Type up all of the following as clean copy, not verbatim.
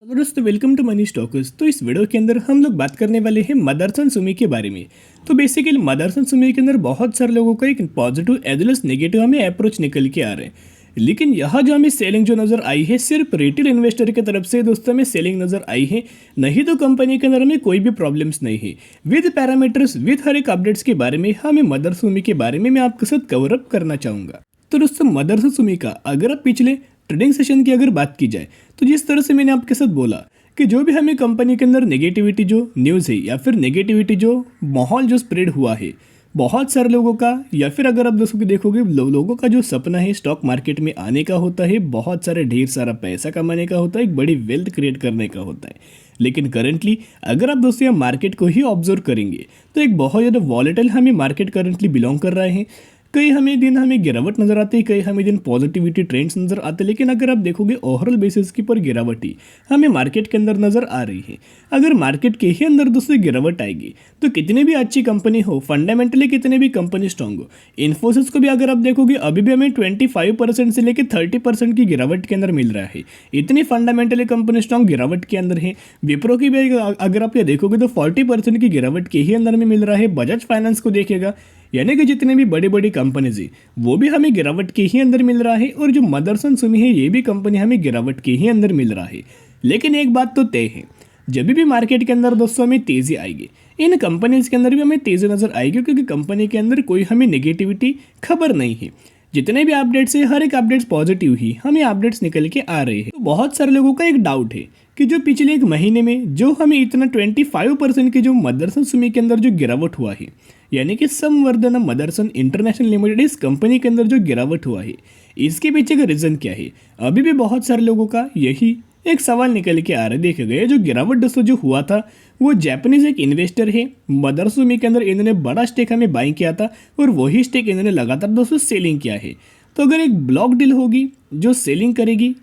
Hello दोस्तों, welcome to money stalkers. तो इस वीडियो के अंदर हम लोग बात करने वाले हैं मदरसन सुमी के बारे में। तो बेसिकली मदरसन सुमी के अंदर बहुत सारे लोगों का एक positive as well as negative हमें अप्रोच निकल के आ रहे हैं। लेकिन यहाँ जो हमें सेलिंग जो नज़र आई है सिर्फ रिटेल इन्वेस्टर की तरफ से दोस्तों हमें सेलिंग नज़र आई है, नहीं तो कंपनी के अंदर हमें कोई भी प्रॉब्लम्स नहीं है। विद पैरामीटर्स विद हर एक अपडेट्स के बारे में हमें मदरसन सुमी के बारे में मैं आपके साथ कवर अप करना चाहूँगा। तो दोस्तों मदरसन सुमी का अगर आप पिछले ट्रेडिंग सेशन की अगर बात की जाए तो जिस तरह से मैंने आपके साथ बोला कि जो भी हमें कंपनी के अंदर नेगेटिविटी जो न्यूज़ है या फिर नेगेटिविटी जो माहौल जो स्प्रेड हुआ है बहुत सारे लोगों का, या फिर अगर आप दोस्तों को देखोगे लोगों का जो सपना है स्टॉक मार्केट में आने का होता है, बहुत सारे ढेर सारा पैसा कमाने का होता है, एक बड़ी वेल्थ क्रिएट करने का होता है। लेकिन करंटली अगर आप दोस्तों यहाँ मार्केट को ही ऑब्जर्व करेंगे तो एक बहुत ज़्यादा वॉलेटाइल हमें मार्केट करंटली बिलोंग कर रहे हैं। कई हमें गिरावट नजर आती है, कई हमें दिन पॉजिटिविटी ट्रेंड्स नजर आते हैं, लेकिन अगर आप देखोगे ओवरऑल बेसिस की पर गिरावट ही हमें मार्केट के अंदर नजर आ रही है। अगर मार्केट के ही अंदर दोस्तों गिरावट आएगी तो कितनी भी अच्छी कंपनी हो, फंडामेंटली कितने भी कंपनी स्ट्रांग हो, इन्फोसिस को भी अगर आप देखोगे अभी भी हमें 25% से लेकर 30% की गिरावट के अंदर मिल रहा है। इतनी फंडामेंटली कंपनी स्ट्रांग गिरावट के अंदर है। विप्रो की भी अगर आप ये देखोगे तो 40% की गिरावट के ही अंदर में मिल रहा है। बजाज फाइनेंस को देखेगा, यानी कि जितने भी बड़ी बड़ी कंपनीज है वो भी हमें गिरावट के ही अंदर मिल रहा है, और जो मदरसन सुमी है ये भी कंपनी हमें गिरावट के ही अंदर मिल रहा है। लेकिन एक बात तो तय है, जब भी मार्केट के अंदर दोस्तों हमें तेजी आएगी इन कंपनीज के अंदर भी हमें तेजी नजर आएगी, क्योंकि कंपनी के अंदर कोई हमें नेगेटिविटी खबर नहीं है। जितने भी अपडेट्स है हर एक अपडेट्स पॉजिटिव ही हमें अपडेट्स निकल के आ रहे हैं। तो बहुत सारे लोगों का एक डाउट है कि जो पिछले एक महीने में जो हमें इतना 25% की जो मदरसन सुमी के अंदर जो गिरावट हुआ है, यानी कि संवर्धना मदरसन इंटरनेशनल लिमिटेड इस कंपनी के अंदर जो गिरावट हुआ है, इसके पीछे का रीज़न क्या है? अभी भी बहुत सारे लोगों का यही एक सवाल निकल के आ रहा है। देखे गए जो गिरावट दोस्तों जो हुआ था वो जापानीज एक इन्वेस्टर है मदरसन सुमी के अंदर, इन्होंने बड़ा स्टेक हमें बाइंग किया था और वही स्टेक इन्होंने लगातार दोस्तों सेलिंग किया है। तो अगर एक ब्लॉक डील होगी जो सेलिंग करेगी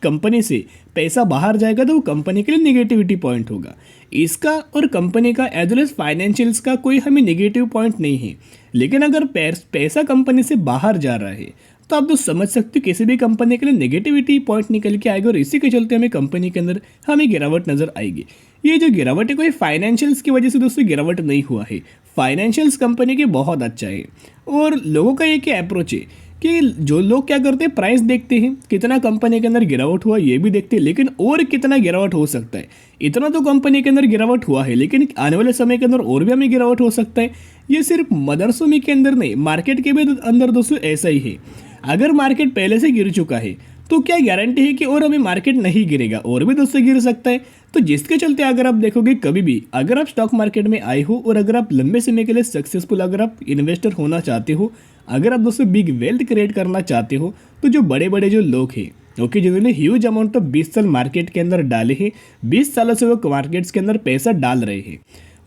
कंपनी से पैसा बाहर जाएगा तो वो कंपनी के लिए नेगेटिविटी पॉइंट होगा। इसका और कंपनी का एज वेल एज फाइनेंशियल्स का कोई हमें नेगेटिव पॉइंट नहीं है। लेकिन अगर पैसा कंपनी से बाहर जा रहा है तो आप तो समझ सकते हो किसी भी कंपनी के लिए नेगेटिविटी पॉइंट निकल के आएगा, और इसी के चलते हमें कंपनी के अंदर हमें गिरावट नजर आएगी। ये जो गिरावट है कोई फाइनेंशियल्स की वजह से दोस्तों गिरावट नहीं हुआ है। फाइनेंशियल्स कंपनी के बहुत अच्छा है, और लोगों का ये क्या अप्रोच है कि जो लोग क्या करते हैं प्राइस देखते हैं, कितना कंपनी के अंदर गिरावट हुआ ये भी देखते हैं, लेकिन और कितना गिरावट हो सकता है। इतना तो कंपनी के अंदर गिरावट हुआ है, लेकिन आने वाले समय के अंदर और भी हमें गिरावट हो सकता है। ये सिर्फ मदरसन सुमी के अंदर नहीं, मार्केट के भी अंदर दोस्तों ऐसा ही है। अगर मार्केट पहले से गिर चुका है तो क्या गारंटी है कि और हमें मार्केट नहीं गिरेगा? और भी दोस्तों गिर सकता है। तो जिसके चलते अगर आप देखोगे कभी भी अगर आप स्टॉक मार्केट में आए हो और अगर आप लंबे समय के लिए सक्सेसफुल अगर आप इन्वेस्टर होना चाहते हो, अगर आप दोस्तों बिग वेल्थ क्रिएट करना चाहते हो, तो जो बड़े बड़े जो लोग हैं ओके जिन्होंने ह्यूज अमाउंट ऑफ 20 साल मार्केट के अंदर डाले हैं, 20 सालों से वो मार्केट्स के अंदर पैसा डाल रहे हैं,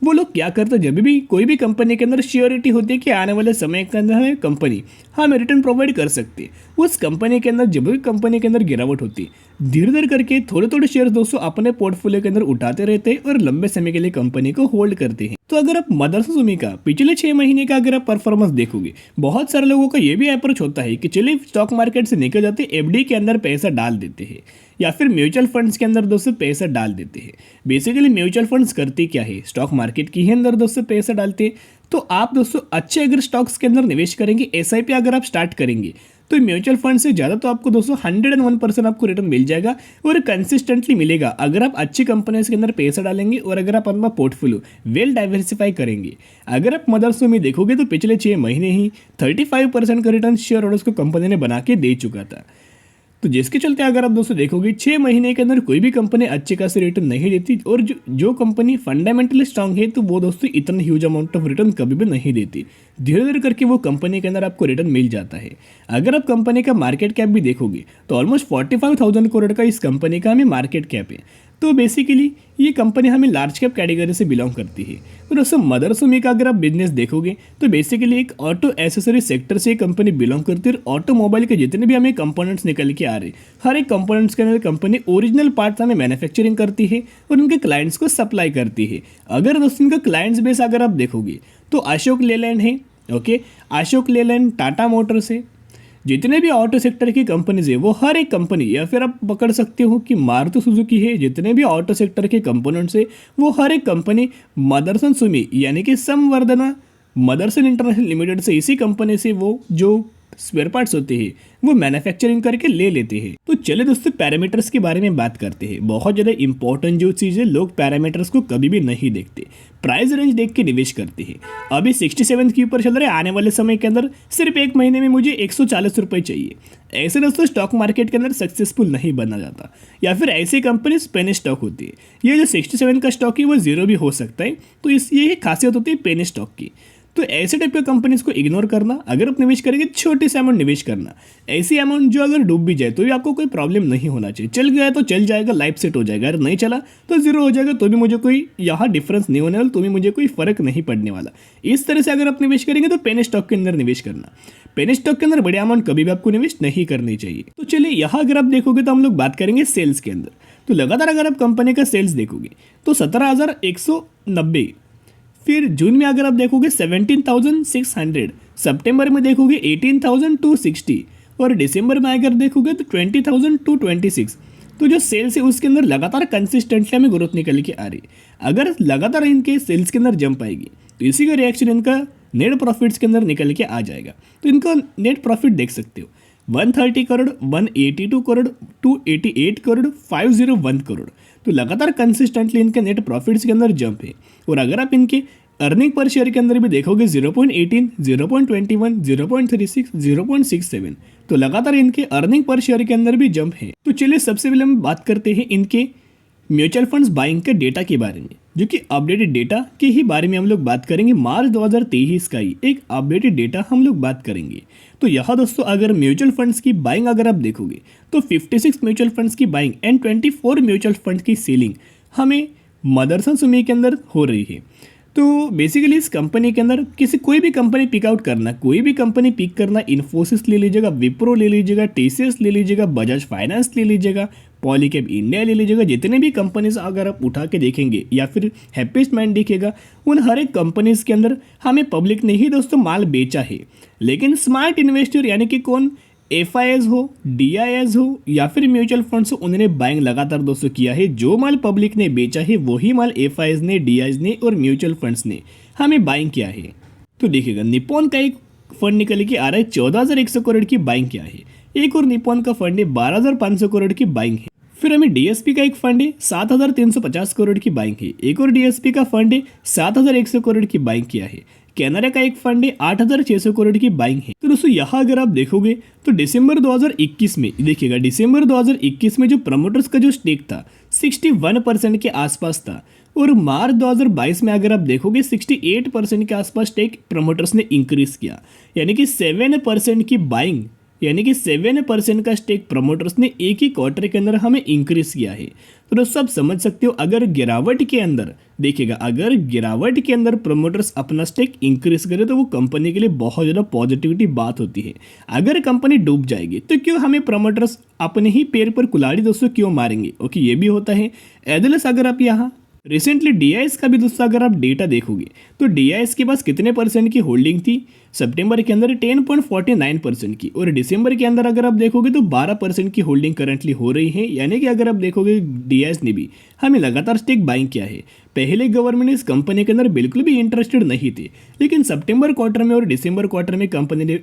वो लोग क्या करते हैं जब भी कोई भी कंपनी के अंदर श्योरिटी होती है कि आने वाले समय के अंदर हमें कंपनी हमें रिटर्न प्रोवाइड कर सकती है, उस कंपनी के अंदर जब भी कंपनी के अंदर गिरावट होती है धीरे धीरे करके थोड़े थोड़े शेयर्स दोस्तों अपने पोर्टफोलियो के अंदर उठाते रहते हैं और लंबे समय के लिए कंपनी को होल्ड करते हैं। तो अगर आप मदरसन सुमी का पिछले 6 महीने का अगर आप परफॉर्मेंस देखोगे, बहुत सारे लोगों का ये भी अप्रोच होता है कि चलिए स्टॉक मार्केट से निकल जाते एफडी के अंदर पैसा डाल देते हैं या फिर म्यूचुअल फंड्स के अंदर दोस्तों पैसा डाल देते हैं। बेसिकली म्यूचुअल फंड्स करते क्या है, स्टॉक मार्केट के ही अंदर दोस्तों पैसा डालते हैं। तो आप दोस्तों अच्छे अगर स्टॉक्स के अंदर निवेश करेंगे, एसआईपी अगर आप स्टार्ट करेंगे तो म्यूचुअल फंड से ज़्यादा तो आपको दोस्तों 101% आपको रिटर्न मिल जाएगा, और कंसिस्टेंटली मिलेगा अगर आप अच्छी कंपनीज के अंदर पैसा डालेंगे और अगर आप अपना पोर्टफोलियो वेल डाइवर्सिफाई करेंगे। अगर आप मदरसन में देखोगे तो पिछले 6 महीने ही 35% का रिटर्न शेयर होल्डर्स को कंपनी ने बना के दे चुका था। तो जिसके चलते अगर आप दोस्तों देखोगे 6 महीने के अंदर कोई भी कंपनी अच्छे खासे रिटर्न नहीं देती, और जो कंपनी फंडामेंटली स्ट्रांग है तो वो दोस्तों इतना ह्यूज अमाउंट ऑफ रिटर्न कभी भी नहीं देती। धीरे धीरे करके वो कंपनी के अंदर आपको रिटर्न मिल जाता है। अगर आप कंपनी का मार्केट कैप भी देखोगे तो ऑलमोस्ट 45,000 करोड़ का इस कंपनी का हमें मार्केट कैप है। तो बेसिकली ये कंपनी हमें लार्ज कैप कैटेगरी से बिलोंग करती है। तो दोस्तों मदरसन सुमी का अगर आप बिजनेस देखोगे तो बेसिकली एक ऑटो एसेसरी सेक्टर से कंपनी बिलोंग करती है, और ऑटोमोबाइल के जितने भी हमें कंपोनेंट्स निकल के आ रहे हर एक कंपोनेंट्स के अंदर कंपनी ओरिजिनल पार्ट्स हमें मैन्युफैक्चरिंग करती है और उनके क्लाइंट्स को सप्लाई करती है। अगर दोस्तों इनका क्लाइंट्स बेस अगर आप देखोगे तो अशोक लेलैंड है, ओके, अशोक लेलैंड, टाटा मोटर्स है, जितने भी ऑटो सेक्टर की कंपनीज है वो हर एक कंपनी, या फिर आप पकड़ सकते हो कि मारुति सुजुकी है, जितने भी ऑटो सेक्टर के कंपोनेंट्स है वो हर एक कंपनी मदरसन सुमी यानी कि संवर्धना मदरसन इंटरनेशनल लिमिटेड से, इसी कंपनी से वो जो स्पेयर पार्ट्स होते हैं वो मैन्युफैक्चरिंग करके ले लेते हैं। तो चले दोस्तों पैरामीटर्स के बारे में बात करते हैं। बहुत ज़्यादा इंपॉर्टेंट जो चीज़ है, लोग पैरामीटर्स को कभी भी नहीं देखते, प्राइस रेंज देख के निवेश करते हैं। अभी 67 के ऊपर चल रहा है, आने वाले समय के अंदर सिर्फ एक महीने में मुझे 140 रुपये चाहिए। ऐसे दोस्तों स्टॉक मार्केट के अंदर सक्सेसफुल नहीं बना जाता, या फिर ऐसी कंपनी पेनी स्टॉक होती है। ये जो 67 का स्टॉक है वो जीरो भी हो सकता है, तो ये खासियत होती है पेनी स्टॉक की। तो ऐसे टाइप के कंपनीज को इग्नोर करना, अगर आप निवेश करेंगे छोटे से अमाउंट निवेश करना, ऐसी अमाउंट जो अगर डूब भी जाए तो भी आपको कोई प्रॉब्लम नहीं होना चाहिए। चल गया तो चल जाएगा, लाइफ सेट हो जाएगा, अगर नहीं चला तो जीरो हो जाएगा, तो भी मुझे कोई यहाँ डिफरेंस नहीं होने वाला, तो भी मुझे कोई फर्क नहीं पड़ने वाला। इस तरह से अगर आप निवेश करेंगे तो पेनी स्टॉक के अंदर निवेश करना, पेनी स्टॉक के अंदर बड़े अमाउंट कभी भी आपको निवेश नहीं करनी चाहिए। तो चलिए यहाँ अगर आप देखोगे तो हम लोग बात करेंगे सेल्स के अंदर। तो लगातार अगर आप कंपनी का सेल्स देखोगे तो 17,190, फिर जून में अगर आप देखोगे 17,600, सितंबर में देखोगे 18,260 और दिसंबर में अगर देखोगे तो 20,226। तो जो सेल्स है उसके अंदर लगातार कंसिस्टेंटली हमें ग्रोथ निकल के आ रही है। अगर लगातार इनके सेल्स के अंदर जंप आएगी तो इसी का रिएक्शन इनका नेट प्रॉफिट्स के अंदर निकल के आ जाएगा। तो इनका नेट प्रॉफिट देख सकते हो 130 करोड़, 182 करोड़, 288 करोड़, 501 करोड़। तो लगातार कंसिस्टेंटली इनके नेट प्रॉफिट्स के अंदर जंप है। और अगर आप इनके अर्निंग पर शेयर के अंदर भी देखोगे 0.18, 0.21, 0.36, 0.67, तो लगातार इनके अर्निंग पर शेयर के अंदर भी जंप है। तो चलिए सबसे पहले हम बात करते हैं इनके म्यूचुअल फंड्स बाइंग के डेटा के बारे में, जो कि अपडेटेड डेटा के ही बारे में हम लोग बात करेंगे। मार्च 2023 का ही एक अपडेटेड डेटा हम लोग बात करेंगे। तो यहाँ दोस्तों अगर म्यूचुअल फंड्स की बाइंग अगर आप देखोगे तो 56 म्यूचुअल फंड्स की बाइंग एंड 24 म्यूचुअल फंड्स की सेलिंग हमें मदरसन सुमी के अंदर हो रही है। तो बेसिकली इस कंपनी के अंदर कोई भी कंपनी पिक आउट करना, कोई भी कंपनी पिक करना, इन्फोसिस ले लीजिएगा, विप्रो ले लीजिएगा, टीसीएस ले लीजिएगा, बजाज फाइनेंस ले लीजिएगा, पॉलीकैब इंडिया ले लीजिएगा, जितने भी कंपनीज अगर आप उठा के देखेंगे या फिर हैप्पीस्ट माइंड दिखेगा, उन हर एक कंपनीज के अंदर हमें पब्लिक ने ही दोस्तों माल बेचा है। लेकिन स्मार्ट इन्वेस्टर यानी कि कौन, एफआईएस हो, डीआईएस हो या फिर म्यूचुअल फंड्स हो, उन्होंने बाइंग लगातार दोस्तों किया है। जो माल पब्लिक ने बेचा है वही माल एफआईएस ने, डीआईएस ने और म्यूचुअल फंड्स ने हमें बाइंग किया है। तो देखिएगा निप्पॉन का एक फंड निकल के आ रहा है, 14,100 करोड़ की बाइंग किया है। एक और निप्पॉन का फंड है 12,500 करोड़ की बाइंग है। फिर हमें डीएसपी का एक फंड है 7,350 करोड़ की बाइंग है। एक और डीएसपी का फंड है 7,100 करोड़ की बाइंग किया है। कैनरा का एक फंड है 8,600 करोड़ की बाइंग है। तो दोस्तों यहाँ अगर आप देखोगे तो दिसंबर 2021 में देखिएगा, दिसंबर 2021 में जो प्रमोटर्स का जो स्टेक था 61% के आसपास था, और मार्च 2022 में अगर आप देखोगे 68% के आसपास स्टेक प्रमोटर्स ने इंक्रीज किया, यानी कि 7% की बाइंग, यानी कि 7% का स्टेक प्रमोटर्स ने एक ही क्वार्टर के अंदर हमें इंक्रीज किया है। तो दोस्तों आप समझ सकते हो अगर गिरावट के अंदर देखिएगा, अगर गिरावट के अंदर प्रमोटर्स अपना स्टेक इंक्रीज करे तो वो कंपनी के लिए बहुत ज़्यादा पॉजिटिविटी बात होती है। अगर कंपनी डूब जाएगी तो क्यों हमें प्रमोटर्स अपने ही पैर पर कुल्हाड़ी दोस्तों क्यों मारेंगे? ओके, ये भी होता है। एदलस अगर आप यहाँ रिसेंटली डीआईएस का भी दोस्तों अगर आप डेटा देखोगे तो डीआईएस के पास कितने परसेंट की होल्डिंग थी सितंबर के अंदर 10.49% की, और दिसंबर के अंदर अगर आप देखोगे तो 12% की होल्डिंग करंटली हो रही है। यानी कि अगर आप देखोगे डीआईएस ने भी हमें लगातार स्टेक बाइंग किया है। पहले गवर्नमेंट इस कंपनी के अंदर बिल्कुल भी इंटरेस्टेड नहीं थे, लेकिन सितंबर क्वार्टर में और दिसंबर क्वार्टर में कंपनी ने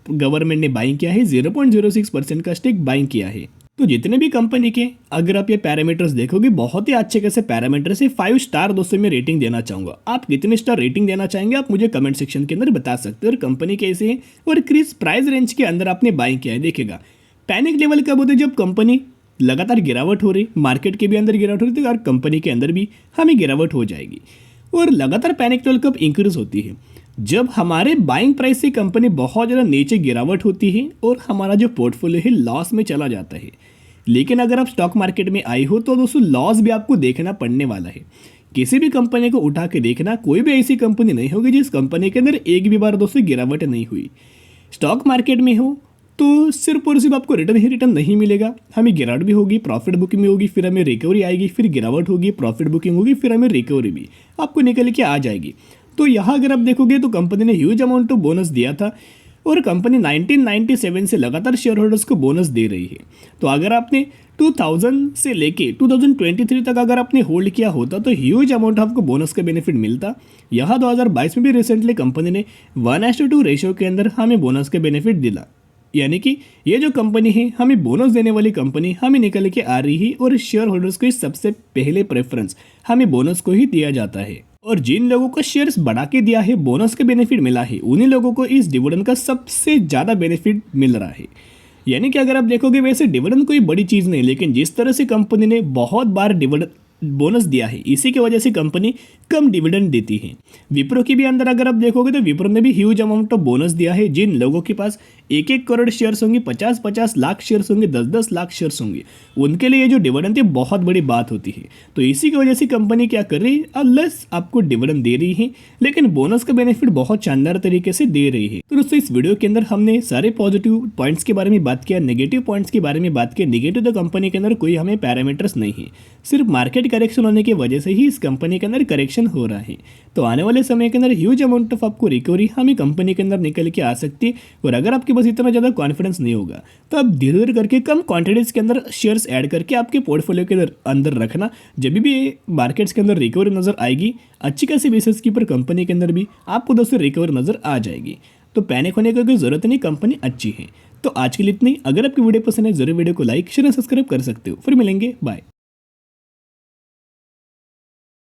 गवर्नमेंट ने बाइंग किया है, 0.06% का स्टेक बाइंग किया है। तो जितने भी कंपनी के अगर आप ये पैरामीटर्स देखोगे बहुत ही अच्छे कैसे पैरामीटर से 5 स्टार दोस्तों मैं रेटिंग देना चाहूँगा। आप कितने स्टार रेटिंग देना चाहेंगे आप मुझे कमेंट सेक्शन के अंदर बता सकते हो। और कंपनी कैसे है और किस प्राइस रेंज के अंदर आपने बाइंग किया है। देखिएगा पैनिक लेवल कब होता है, जब कंपनी लगातार गिरावट हो रही, मार्केट के भी अंदर गिरावट हो रही थी और कंपनी के अंदर भी हमें गिरावट हो जाएगी। और लगातार पैनिक लेवल कब इंक्रीज होती है, जब हमारे बाइंग प्राइस से कंपनी बहुत ज़्यादा नीचे गिरावट होती है और हमारा जो पोर्टफोलियो है लॉस में चला जाता है। लेकिन अगर आप स्टॉक मार्केट में आई हो तो दोस्तों लॉस भी आपको देखना पड़ने वाला है। किसी भी कंपनी को उठा के देखना, कोई भी ऐसी कंपनी नहीं होगी जिस कंपनी के अंदर एक भी बार दोस्तों गिरावट नहीं हुई। स्टॉक मार्केट में हो तो सिर्फ और सिर्फ आपको रिटर्न ही रिटर्न नहीं मिलेगा, हमें गिरावट भी होगी, प्रॉफिट बुकिंग भी होगी, फिर हमें रिकवरी आएगी, फिर गिरावट होगी, प्रॉफिट बुकिंग होगी, फिर हमें रिकवरी भी आपको निकल के आ जाएगी। तो यहाँ अगर आप देखोगे तो कंपनी ने ह्यूज अमाउंट ऑफ बोनस दिया था और कंपनी 1997 से लगातार शेयर होल्डर्स को बोनस दे रही है। तो अगर आपने 2000 से लेके 2023 तक अगर आपने होल्ड किया होता तो ह्यूज अमाउंट आपको बोनस का बेनिफिट मिलता। यहाँ 2022 में भी रिसेंटली कंपनी ने 1:2 रेशियो के अंदर हमें बोनस का बेनिफिट दिला, यानी कि ये जो कंपनी है हमें बोनस देने वाली कंपनी हमें निकल के आ रही है और शेयर होल्डर्स को सबसे पहले प्रेफरेंस हमें बोनस को ही दिया जाता है। और जिन लोगों को शेयर्स बढ़ा के दिया है, बोनस का बेनिफिट मिला है, उन्हीं लोगों को इस डिविडेंड का सबसे ज़्यादा बेनिफिट मिल रहा है। यानी कि अगर आप देखोगे वैसे डिविडेंड कोई बड़ी चीज़ नहीं, लेकिन जिस तरह से कंपनी ने बहुत बार डिविडेंड बोनस दिया है, इसी की वजह से कंपनी कम डिविडेंड देती है। विप्रो की भी अंदर अगर आप देखोगे तो विप्रो ने भी ह्यूज अमाउंट ऑफ बोनस दिया है। जिन लोगों के पास 1-1 करोड़ शेयर्स होंगे, 50-50 लाख शेयर्स होंगे, 10-10 लाख शेयर्स होंगे, उनके लिए ये जो डिविडेंड है बहुत बड़ी बात होती है। तो इसी की वजह से कंपनी क्या कर रही है, अनलेस आपको डिविडेंड दे रही है लेकिन बोनस का बेनिफिट बहुत शानदार तरीके से दे रही है। तो दोस्तों इस वीडियो के अंदर हमने सारे पॉजिटिव पॉइंट्स के बारे में बात किया, नेगेटिव पॉइंट्स के बारे में बात किया। नेगेटिव तो कंपनी के अंदर कोई हमें पैरामीटर्स नहीं है, सिर्फ मार्केट करेक्शन होने की वजह से ही इस कंपनी के अंदर करेक्शन हो रहा है। तो आने वाले समय के अंदर ह्यूज अमाउंट ऑफ आपको रिकवरी हमें कंपनी के अंदर निकल के आ सकती है। और अगर आपके पास इतना ज़्यादा कॉन्फिडेंस नहीं होगा तो आप धीरे धीरे करके कम क्वांटिटीज़ के अंदर शेयर्स ऐड करके आपके पोर्टफोलियो के अंदर रखना। जब भी मार्केट्स के अंदर रिकवरी नज़र आएगी, अच्छी खासी बेसिस के ऊपर कंपनी के अंदर भी आपको दोस्तों रिकवरी नज़र आ जाएगी। तो पैनिक होने की कोई ज़रूरत नहीं, कंपनी अच्छी है। तो आज के लिए इतनी। अगर आपकी वीडियो पसंद है जरूर वीडियो को लाइक शेयर और सब्सक्राइब कर सकते हो। फिर मिलेंगे, बाय।